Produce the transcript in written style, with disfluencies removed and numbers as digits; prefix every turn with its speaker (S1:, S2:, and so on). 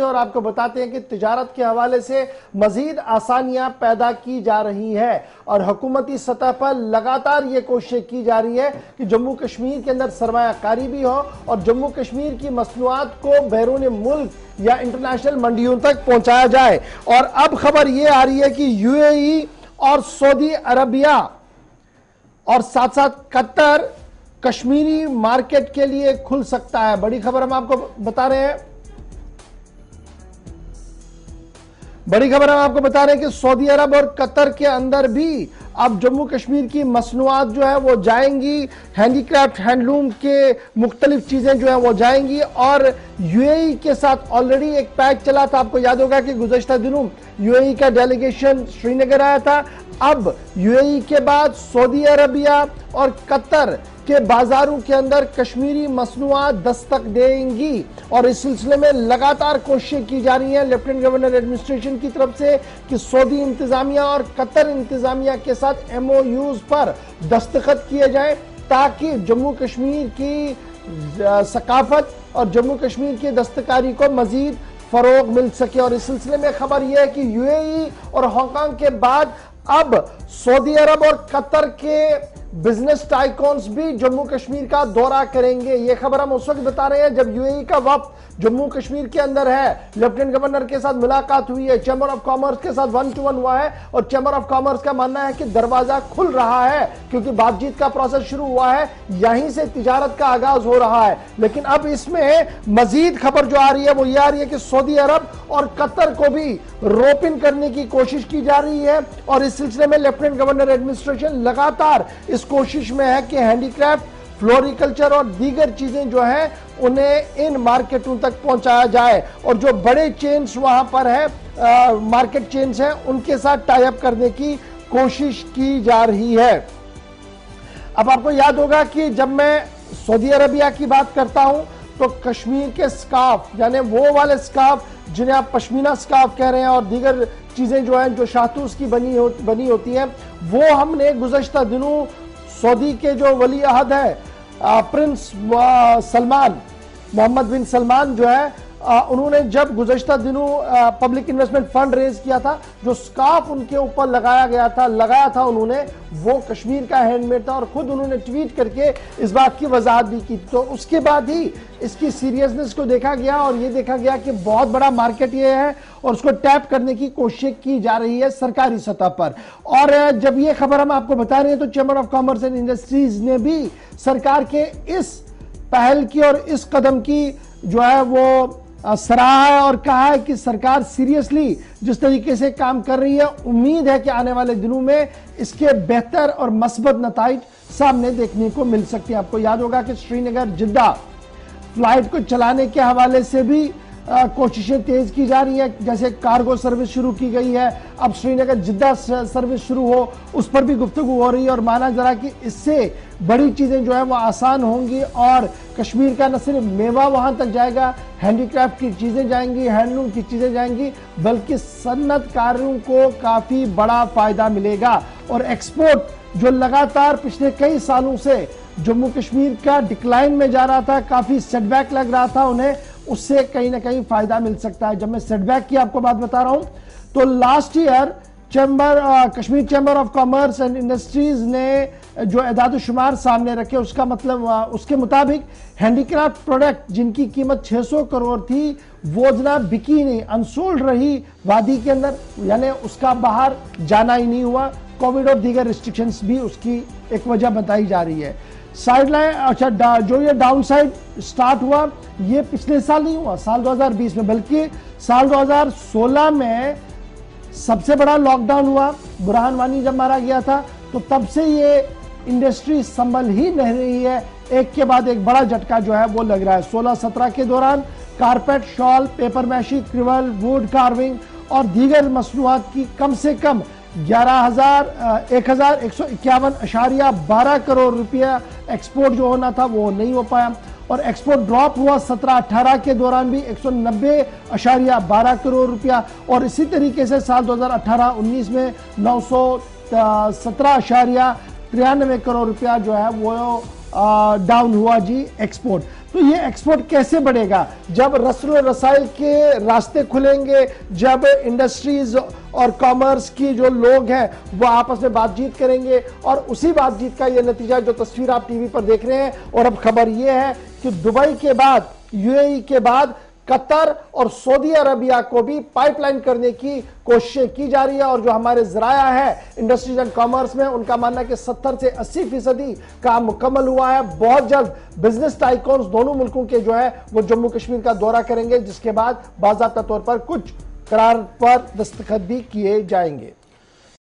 S1: और आपको बताते हैं कि तिजारत के हवाले से मजीद आसानियां पैदा की जा रही है और हुकूमती सतह पर लगातार ये कोशिश की जा रही है कि जम्मू कश्मीर के अंदर सरमायाकारी भी हो और जम्मू कश्मीर की मसनूआत को बैरून मुल्क या इंटरनेशनल मंडियों तक पहुंचाया जाए। और अब खबर यह आ रही है कि यूएई और सऊदी अरबिया और साथ साथ कतर कश्मीरी मार्केट के लिए खुल सकता है। बड़ी खबर हम आपको बता रहे हैं, बड़ी खबर हम आपको बता रहे हैं कि सऊदी अरब और कतर के अंदर भी अब जम्मू कश्मीर की मसनूआत जो है वो जाएंगी, हैंडीक्राफ्ट हैंडलूम के मुख्तलिफ चीजें जो है वो जाएंगी। और यूएई के साथ ऑलरेडी एक पैक चला था, आपको याद होगा कि गुज़श्ता दिनों यूएई का डेलीगेशन श्रीनगर आया था। अब यूएई के बाद सऊदी अरबिया और कतर के बाजारों के अंदर कश्मीरी मसनूआत दस्तक देंगी और इस सिलसिले में लगातार कोशिशें की जा रही हैं लेफ्टिनेंट गवर्नर एडमिनिस्ट्रेशन की तरफ से कि सऊदी इंतजामिया और कतर इंतजामिया के साथ एमओयूज पर दस्तखत किए जाएं ताकि जम्मू कश्मीर की सकाफत और जम्मू कश्मीर की दस्तकारी को मजीद फरोग मिल सके। और इस सिलसिले में खबर यह है कि यूएई और हांगकांग के बाद अब सऊदी अरब और कतर के बिजनेस टाइकॉन्स भी जम्मू कश्मीर का दौरा करेंगे। यह खबर हम उस वक्त बता रहे हैं जब यूएई का वफ्द जम्मू कश्मीर के अंदर है, लेफ्टिनेंट गवर्नर के साथ मुलाकात हुई है, चैम्बर ऑफ कॉमर्स के साथ 1-to-1 हुआ है और चैम्बर ऑफ कॉमर्स का मानना है कि दरवाजा खुल रहा है क्योंकि बातचीत का प्रोसेस शुरू हुआ है, यहीं से तिजारत का आगाज हो रहा है। लेकिन अब इसमें मजीद खबर जो आ रही है वो ये आ रही है कि सऊदी अरब और कतर को भी रोप इन करने की कोशिश की जा रही है और इस सिलसिले में लेफ्टिनेंट गवर्नर एडमिनिस्ट्रेशन लगातार इस कोशिश में है कि हैंडीक्राफ्ट, फ्लोरिकल्चर और दीगर चीजें जो हैं उन्हें इन मार्केटों तक पहुंचाया जाए और जो बड़े चेन्स वहां पर है, मार्केट चेन्स हैं, उनके साथ टाई अप करने की कोशिश की जा रही है। अब आपको याद होगा कि जब मैं सऊदी अरबिया की बात करता हूं तो कश्मीर के स्कार्फ यानी वो वाले स्कार्फ जिन्हें आप पश्मीना स्कार्फ कह रहे हैं और दीगर चीजें जो हैं जो शाहतूस की बनी होती हैं, वो हमने गुज़श्ता दिनों सऊदी के जो वली अहद है प्रिंस सलमान, मोहम्मद बिन सलमान जो है, उन्होंने जब गुज़श्ता दिनों पब्लिक इन्वेस्टमेंट फंड रेज किया था, जो स्कार्फ उनके ऊपर लगाया था उन्होंने, वो कश्मीर का हैंडमेड था और खुद उन्होंने ट्वीट करके इस बात की वजाहत भी की। तो उसके बाद ही इसकी सीरियसनेस को देखा गया और ये देखा गया कि बहुत बड़ा मार्केट ये है और उसको टैप करने की कोशिश की जा रही है सरकारी सतह पर। और जब ये खबर हम आपको बता रहे हैं तो chamber of commerce and industries ने भी सरकार के इस पहल की और इस कदम की जो है वो सराहा है और कहा है कि सरकार सीरियसली जिस तरीके से काम कर रही है, उम्मीद है कि आने वाले दिनों में इसके बेहतर और मस्बत नताइज सामने देखने को मिल सकते हैं। आपको याद होगा कि श्रीनगर जिद्दा फ्लाइट को चलाने के हवाले से भी कोशिशें तेज की जा रही है, जैसे कार्गो सर्विस शुरू की गई है, अब श्रीनगर जिद्दा सर्विस शुरू हो उस पर भी गुफ्तगू हो रही है और माना जा रहा है कि इससे बड़ी चीजें जो है वो आसान होंगी और कश्मीर का न सिर्फ मेवा वहां तक जाएगा, हैंडीक्राफ्ट की चीजें जाएंगी, हैंडलूम की चीजें जाएंगी, बल्कि सन्नतकारों को काफी बड़ा फायदा मिलेगा। और एक्सपोर्ट जो लगातार पिछले कई सालों से जम्मू कश्मीर का डिक्लाइन में जा रहा था, काफी सेटबैक लग रहा था उन्हें, उससे कहीं ना कहीं फायदा मिल सकता है। जब मैं सेटबैक की आपको बात बता रहा हूं तो last year Kashmir chamber of commerce and industries ने जो एदाद शुमार सामने रखे उसका मतलब उसके मुताबिक हैंडीक्राफ्ट प्रोडक्ट जिनकी कीमत 600 करोड़ थी वो जनाब बिकी नहीं, अनसोल्ड रही वादी के अंदर, यानी उसका बाहर जाना ही नहीं हुआ। कोविड और दीगर रिस्ट्रिक्शंस भी उसकी एक वजह बताई जा रही है। साइडलाइन अच्छा जो ये डाउन साइड स्टार्ट हुआ ये पिछले साल नहीं हुआ, साल 2020 में, बल्कि साल 2016 में सबसे बड़ा लॉकडाउन हुआ, बुरहान वानी जब मारा गया था, तो तब से ये इंडस्ट्री संभल ही नहीं रही है, एक के बाद एक बड़ा झटका जो है वो लग रहा है। 16-17 के दौरान carpet, shawl, paper mache, crewel, wood carving और दीगर मसनूआत की कम से कम 11,151.12 करोड़ रुपया एक्सपोर्ट जो होना था वो नहीं हो पाया और एक्सपोर्ट ड्रॉप हुआ 17-18 के दौरान भी 190.12 करोड़ रुपया और इसी तरीके से साल 2018-19 में 917.93 करोड़ रुपया जो है वो डाउन हुआ जी एक्सपोर्ट। तो ये एक्सपोर्ट कैसे बढ़ेगा? जब रस्म रसायल के रास्ते खुलेंगे, जब इंडस्ट्रीज और कॉमर्स की जो लोग हैं वो आपस में बातचीत करेंगे, और उसी बातचीत का ये नतीजा जो तस्वीर आप टीवी पर देख रहे हैं। और अब खबर ये है कि दुबई के बाद, यूएई के बाद कतर और सऊदी अरबिया को भी पाइपलाइन करने की कोशिशें की जा रही है। और जो हमारे जराया है इंडस्ट्रीज एंड कॉमर्स में, उनका मानना है कि 70 से 80% काम मुकम्मल हुआ है। बहुत जल्द बिजनेस टाइकॉन्स दोनों मुल्कों के जो है वो जम्मू कश्मीर का दौरा करेंगे, जिसके बाद बाकायदा तौर पर कुछ करार पर दस्तखत भी किए जाएंगे।